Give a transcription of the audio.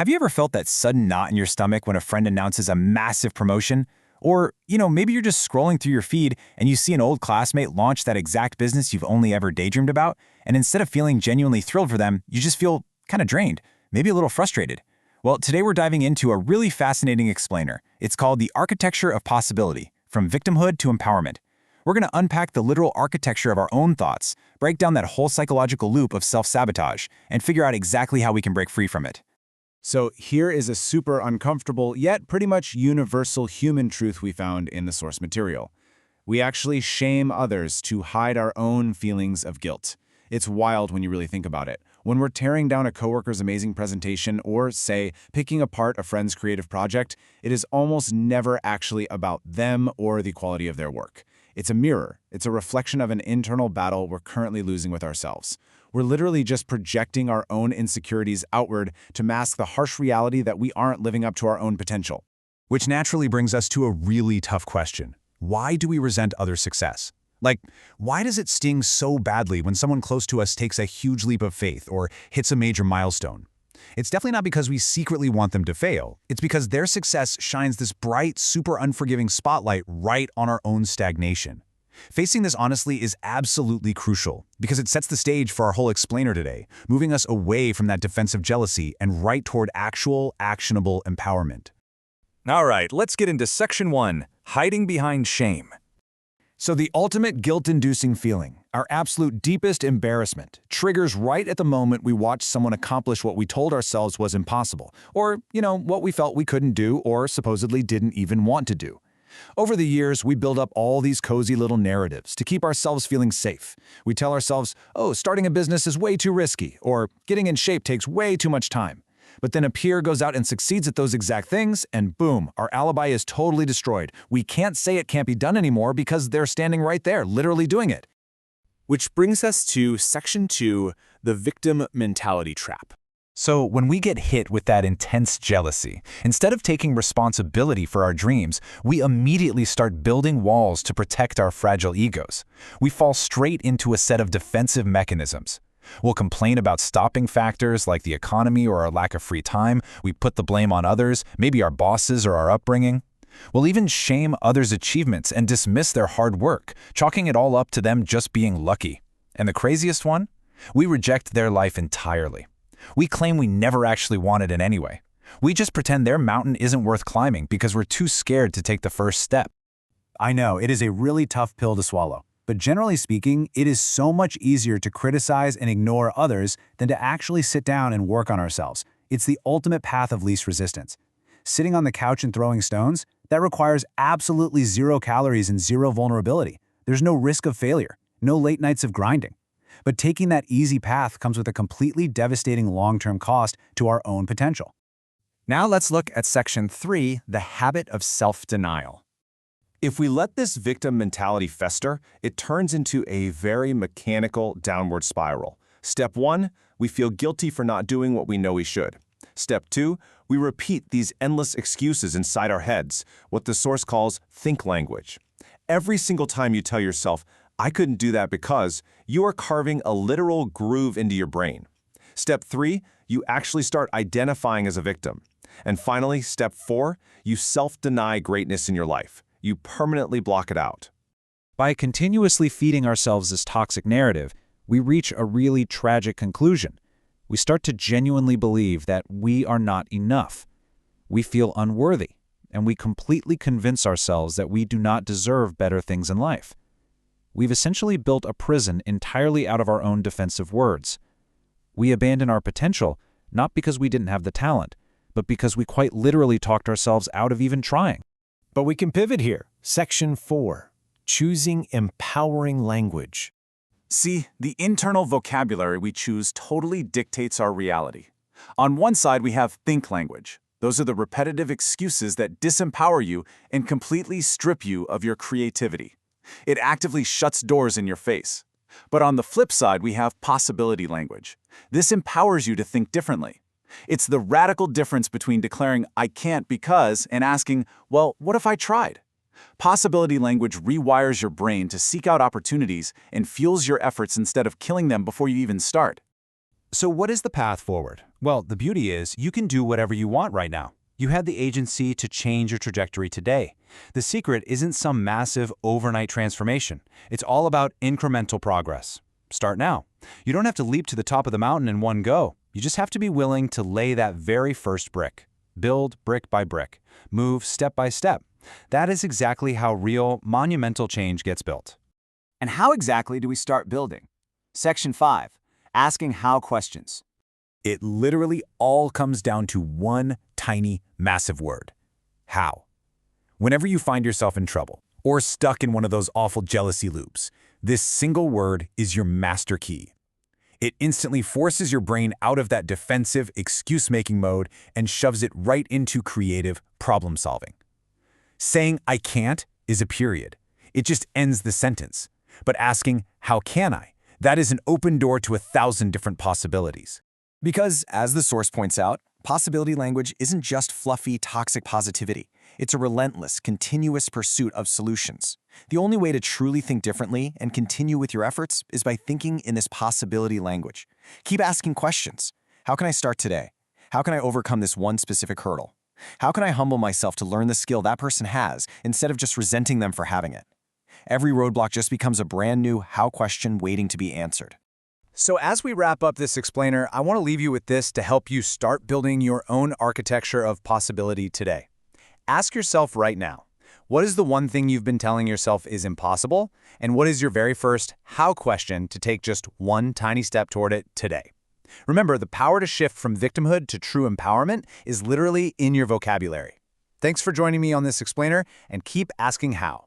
Have you ever felt that sudden knot in your stomach when a friend announces a massive promotion? Or, maybe you're just scrolling through your feed and you see an old classmate launch that exact business you've only ever daydreamed about, and instead of feeling genuinely thrilled for them, you just feel kind of drained, maybe a little frustrated. Well, today we're diving into a really fascinating explainer. It's called the architecture of possibility, from victimhood to empowerment. We're going to unpack the literal architecture of our own thoughts, break down that whole psychological loop of self-sabotage, and figure out exactly how we can break free from it. So here is a super uncomfortable, yet pretty much universal human truth we found in the source material. We actually shame others to hide our own feelings of guilt. It's wild when you really think about it. When we're tearing down a coworker's amazing presentation or, say, picking apart a friend's creative project, it is almost never actually about them or the quality of their work. It's a mirror. It's a reflection of an internal battle we're currently losing with ourselves. We're literally just projecting our own insecurities outward to mask the harsh reality that we aren't living up to our own potential. Which naturally brings us to a really tough question. Why do we resent others' success? Why does it sting so badly when someone close to us takes a huge leap of faith or hits a major milestone? It's definitely not because we secretly want them to fail. It's because their success shines this bright, super unforgiving spotlight right on our own stagnation. Facing this honestly is absolutely crucial because it sets the stage for our whole explainer today, moving us away from that defensive jealousy and right toward actual, actionable empowerment. All right, let's get into Section 1, Hiding Behind Shame. So the ultimate guilt-inducing feeling, our absolute deepest embarrassment, triggers right at the moment we watch someone accomplish what we told ourselves was impossible, or, what we felt we couldn't do or supposedly didn't even want to do. Over the years, we build up all these cozy little narratives to keep ourselves feeling safe. We tell ourselves, starting a business is way too risky, or getting in shape takes way too much time. But then a peer goes out and succeeds at those exact things, and boom, our alibi is totally destroyed. We can't say it can't be done anymore because they're standing right there, literally doing it. Which brings us to Section 2, the victim mentality trap. So when we get hit with that intense jealousy, instead of taking responsibility for our dreams, we immediately start building walls to protect our fragile egos. We fall straight into a set of defensive mechanisms. We'll complain about stopping factors like the economy or our lack of free time. We put the blame on others, maybe our bosses or our upbringing. We'll even shame others' achievements and dismiss their hard work, chalking it all up to them just being lucky. And the craziest one? We reject their life entirely. We claim we never actually wanted it anyway. We just pretend their mountain isn't worth climbing because we're too scared to take the first step. I know, it is a really tough pill to swallow. But generally speaking, it is so much easier to criticize and ignore others than to actually sit down and work on ourselves. It's the ultimate path of least resistance. Sitting on the couch and throwing stones, that requires absolutely 0 calories and 0 vulnerability. There's no risk of failure, no late nights of grinding. But taking that easy path comes with a completely devastating long-term cost to our own potential. Now let's look at Section 3, the habit of self-denial. If we let this victim mentality fester, it turns into a very mechanical downward spiral. Step 1, we feel guilty for not doing what we know we should. Step 2, we repeat these endless excuses inside our heads, what the source calls think language. Every single time you tell yourself, I couldn't do that because, you are carving a literal groove into your brain. Step 3, you actually start identifying as a victim. And finally, Step 4, you self-deny greatness in your life. You permanently block it out. By continuously feeding ourselves this toxic narrative, we reach a really tragic conclusion. We start to genuinely believe that we are not enough. We feel unworthy, and we completely convince ourselves that we do not deserve better things in life. We've essentially built a prison entirely out of our own defensive words. We abandon our potential, not because we didn't have the talent, but because we quite literally talked ourselves out of even trying. But we can pivot here. Section 4, Choosing Empowering Language. See, the internal vocabulary we choose totally dictates our reality. On one side, we have think language. Those are the repetitive excuses that disempower you and completely strip you of your creativity. It actively shuts doors in your face. But on the flip side, we have possibility language. This empowers you to think differently. It's the radical difference between declaring, I can't because, and asking, well, what if I tried? Possibility language rewires your brain to seek out opportunities and fuels your efforts instead of killing them before you even start. So what is the path forward? Well, the beauty is you can do whatever you want right now. You have the agency to change your trajectory today. The secret isn't some massive overnight transformation. It's all about incremental progress. Start now. You don't have to leap to the top of the mountain in one go. You just have to be willing to lay that very first brick. Build brick by brick. Move step by step. That is exactly how real, monumental change gets built. And how exactly do we start building? Section 5. Asking how questions. It literally all comes down to one tiny, massive word. How. Whenever you find yourself in trouble or stuck in one of those awful jealousy loops, this single word is your master key. It instantly forces your brain out of that defensive, excuse-making mode and shoves it right into creative problem-solving. Saying "I can't" is a period. It just ends the sentence. But asking "How can I?" that is an open door to 1,000 different possibilities. Because, as the source points out, possibility language isn't just fluffy, toxic positivity. It's a relentless, continuous pursuit of solutions. The only way to truly think differently and continue with your efforts is by thinking in this possibility language. Keep asking questions. How can I start today? How can I overcome this one specific hurdle? How can I humble myself to learn the skill that person has instead of just resenting them for having it? Every roadblock just becomes a brand new how question waiting to be answered. So as we wrap up this explainer, I want to leave you with this to help you start building your own architecture of possibility today. Ask yourself right now, what is the one thing you've been telling yourself is impossible? And what is your very first how question to take just one tiny step toward it today? Remember, the power to shift from victimhood to true empowerment is literally in your vocabulary. Thanks for joining me on this explainer, and keep asking how.